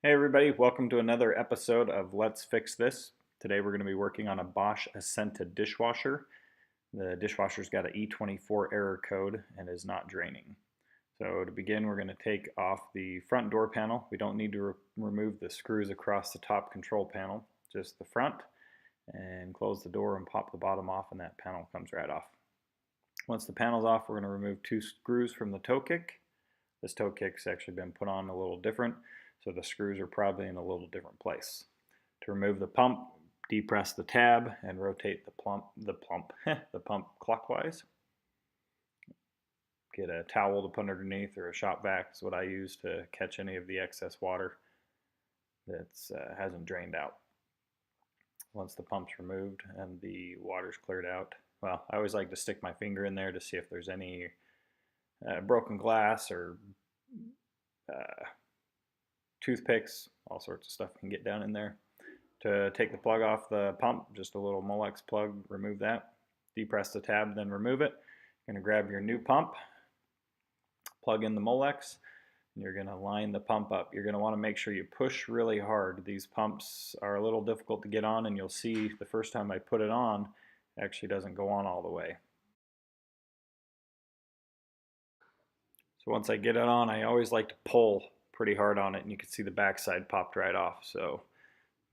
Hey everybody, welcome to another episode of Let's Fix This. Today we're going to be working on a Bosch Ascenta dishwasher. The dishwasher's got an E24 error code and is not draining. So to begin, we're going to take off the front door panel. We don't need to remove the screws across the top control panel, just the front, and close the door and pop the bottom off, and that panel comes right off. Once the panel's off, we're going to remove two screws from the toe kick. This toe kick's actually been put on a little different, so the screws are probably in a little different place. To remove the pump, depress the tab and rotate the pump clockwise. Get a towel to put underneath, or a shop vac is what I use to catch any of the excess water that hasn't drained out. Once the pump's removed and the water's cleared out, well, I always like to stick my finger in there to see if there's any broken glass or toothpicks, all sorts of stuff can get down in there. To take the plug off the pump, just a little Molex plug, remove that. Depress the tab, then remove it. You're going to grab your new pump, plug in the Molex, and you're going to line the pump up. You're going to want to make sure you push really hard. These pumps are a little difficult to get on, and you'll see the first time I put it on, it actually doesn't go on all the way. So once I get it on, I always like to pull pretty hard on it, and you can see the backside popped right off. So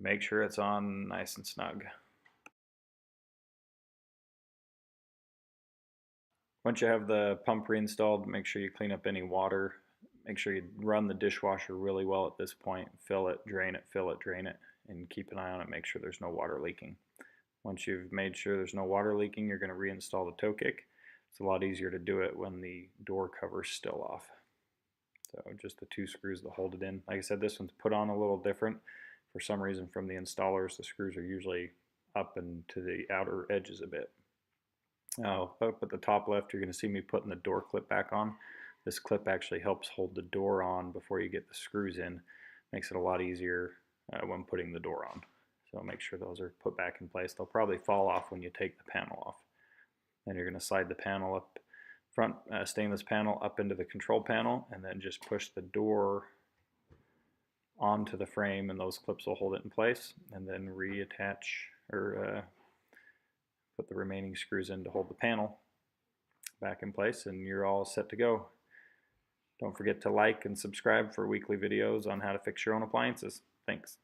make sure it's on nice and snug. Once you have the pump reinstalled, make sure you clean up any water. Make sure you run the dishwasher really well at this point. Fill it, drain it, fill it, drain it, and keep an eye on it. Make sure there's no water leaking. Once you've made sure there's no water leaking, you're going to reinstall the toe kick. It's a lot easier to do it when the door cover's still off. So just the two screws that hold it in. Like I said, this one's put on a little different. For some reason from the installers, the screws are usually up and to the outer edges a bit. Now up at the top left, you're going to see me putting the door clip back on. This clip actually helps hold the door on before you get the screws in. Makes it a lot easier when putting the door on. So make sure those are put back in place. They'll probably fall off when you take the panel off. Then you're going to slide the panel up, front stainless panel up into the control panel, and then just push the door onto the frame, and those clips will hold it in place, and then reattach or put the remaining screws in to hold the panel back in place, and you're all set to go. Don't forget to like and subscribe for weekly videos on how to fix your own appliances. Thanks.